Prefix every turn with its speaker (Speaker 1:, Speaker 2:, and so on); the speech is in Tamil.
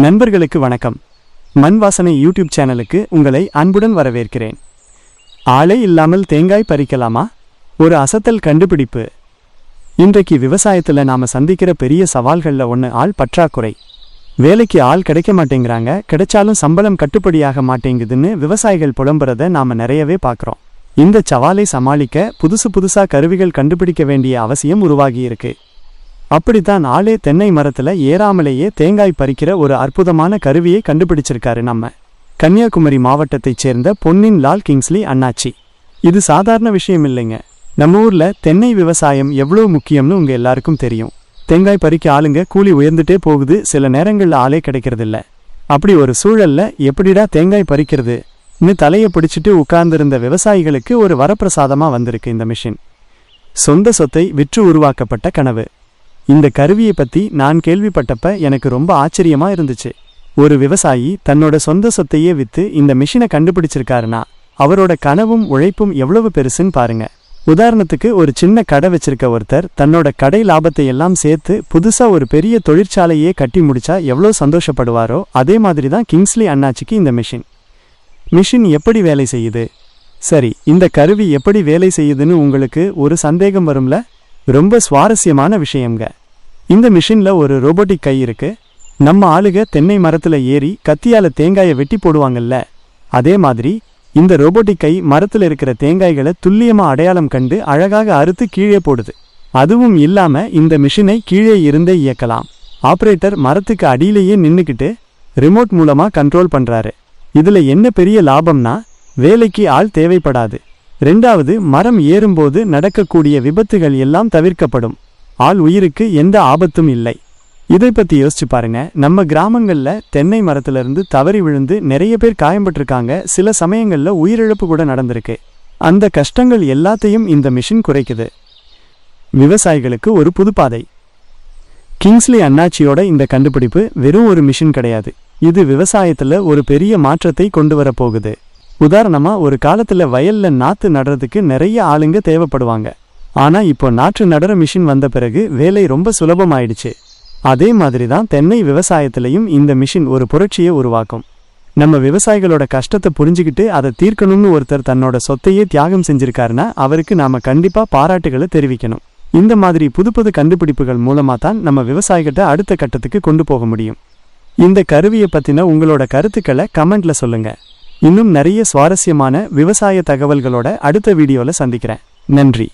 Speaker 1: நண்பர்களுக்கு வணக்கம். மண் வாசனை யூடியூப் சேனலுக்கு உங்களை அன்புடன் வரவேற்கிறேன். ஆளே இல்லாமல் தேங்காய் பறிக்கலாமா? ஒரு அசத்தல் கண்டுபிடிப்பு. இன்றைக்கு விவசாயத்துல நாம சந்திக்கிற பெரிய சவால்கள்ல ஒன்று ஆள் பற்றாக்குறை. வேலைக்கு ஆள் கிடைக்க மாட்டேங்கிறாங்க, கிடைச்சாலும் சம்பளம் கட்டுப்படியாக மாட்டேங்குதுன்னு விவசாயிகள் புலம்புறத நாம நிறையவே பார்க்குறோம். இந்த சவாலை சமாளிக்க புதுசா கருவிகள் கண்டுபிடிக்க வேண்டிய அவசியம் உருவாகியிருக்கு. அப்படித்தான் ஆளே தென்னை மரத்துல ஏறாமலேயே தேங்காய் பறிக்கிற ஒரு அற்புதமான கருவியை கண்டுபிடிச்சிருக்காரு நம்ம கன்னியாகுமரி மாவட்டத்தைச் சேர்ந்த பொன்னின் லால் கிங்ஸ்லி அண்ணாச்சி. இது சாதாரண விஷயம் இல்லைங்க. நம்ம ஊர்ல தென்னை விவசாயம் எவ்வளவு முக்கியம்னு உங்க எல்லாருக்கும் தெரியும். தேங்காய் பறிக்க ஆளுங்க கூலி உயர்ந்துட்டே போகுது, சில நேரங்கள்ல ஆளே கிடைக்கிறதில்ல. அப்படி ஒரு சூழல்ல எப்படிடா தேங்காய் பறிக்கிறதுன்னு தலையை பிடிச்சிட்டு உட்கார்ந்திருந்த விவசாயிகளுக்கு ஒரு வரப்பிரசாதமா வந்திருக்கு இந்த மிஷின். சொந்த சொத்தை விற்று உருவாக்கப்பட்ட கனவு. இந்த கருவியை பத்தி நான் கேள்விப்பட்டப்ப எனக்கு ரொம்ப ஆச்சரியமா இருந்துச்சு. ஒரு விவசாயி தன்னோட சொந்த சொத்தையே வித்து இந்த மிஷினை கண்டுபிடிச்சிருக்காருன்னா அவரோட கனவும் உழைப்பும் எவ்வளவு பெருசுன்னு பாருங்க. உதாரணத்துக்கு ஒரு சின்ன கடை வச்சிருக்க ஒருத்தர் தன்னோட கடை லாபத்தை எல்லாம் சேர்த்து புதுசா ஒரு பெரிய தொழிற்சாலையே கட்டி முடிச்சா எவ்வளோ சந்தோஷப்படுவாரோ அதே மாதிரி தான் கிங்ஸ்லி அண்ணாச்சிக்கு இந்த மிஷின் எப்படி வேலை செய்யுது? சரி, இந்த கருவி எப்படி வேலை செய்யுதுன்னு உங்களுக்கு ஒரு சந்தேகம் வரும்ல? ரொம்ப சுவாரஸ்யமான விஷயங்க. இந்த மிஷின்ல ஒரு ரோபோட்டிக் கை இருக்கு. நம்ம ஆளுக தென்னை மரத்துல ஏறி கத்தியால தேங்காயை வெட்டி போடுவாங்கல்ல, அதே மாதிரி இந்த ரோபோட்டிக் கை மரத்துல இருக்கிற தேங்காய்களை துல்லியமா அடையாளம் கண்டு அழகாக அறுத்து கீழே போடுது. அதுவும் இல்லாம இந்த மிஷினை கீழே இருந்தே இயக்கலாம். ஆபரேட்டர் மரத்துக்கு அடியிலேயே நின்னுக்கிட்டு ரிமோட் மூலமா கண்ட்ரோல் பண்றாரு. இதுல என்ன பெரிய லாபம்னா, வேலைக்கு ஆள் தேவைப்படாது. ரெண்டாவது, மரம் ஏறும்போது நடக்கக்கூடிய விபத்துகள் எல்லாம் தவிர்க்கப்படும். ஆள் உயிருக்கு எந்த ஆபத்தும் இல்லை. இதை பத்தி யோசிச்சு பாருங்க. நம்ம கிராமங்கள்ல தென்னை மரத்துல இருந்து தவறி விழுந்து நிறைய பேர் காயம்பட்டிருக்காங்க. சில சமயங்கள்ல உயிரிழப்பு கூட நடந்திருக்கு. அந்த கஷ்டங்கள் எல்லாத்தையும் இந்த மிஷின் குறைக்குது. விவசாயிகளுக்கு ஒரு புதுப்பாதை. கிங்ஸ்லி அண்ணாச்சியோட இந்த கண்டுபிடிப்பு வெறும் ஒரு மிஷின் கிடையாது. இது விவசாயத்துல ஒரு பெரிய மாற்றத்தை கொண்டு வர போகுது. உதாரணமா, ஒரு காலத்துல வயல்ல நாத்து நடுறதுக்கு நிறைய ஆளுங்க தேவைப்படுவாங்க. ஆனா இப்போ நாற்று நடுற மிஷின் வந்த பிறகு வேலை ரொம்ப சுலபமாயிடுச்சு. அதே மாதிரி தான் தென்னை விவசாயத்திலையும் இந்த மிஷின் ஒரு புரட்சியை உருவாக்கும். நம்ம விவசாயிகளோட கஷ்டத்தை புரிஞ்சுக்கிட்டு அதை தீர்க்கணும்னு ஒருத்தர் தன்னோட சொத்தையே தியாகம் செஞ்சிருக்காருன்னா அவருக்கு நாம கண்டிப்பா பாராட்டுகளை தெரிவிக்கணும். இந்த மாதிரி புது கண்டுபிடிப்புகள் மூலமா தான் நம்ம விவசாயிகிட்ட அடுத்த கட்டத்துக்கு கொண்டு போக முடியும். இந்த கருவியை பத்தின உங்களோட கருத்துக்களை கமெண்ட்ல சொல்லுங்க. இன்னும் நிறைய சுவாரஸ்யமான விவசாய தகவல்களோட அடுத்த வீடியோல சந்திக்கிறேன். நன்றி.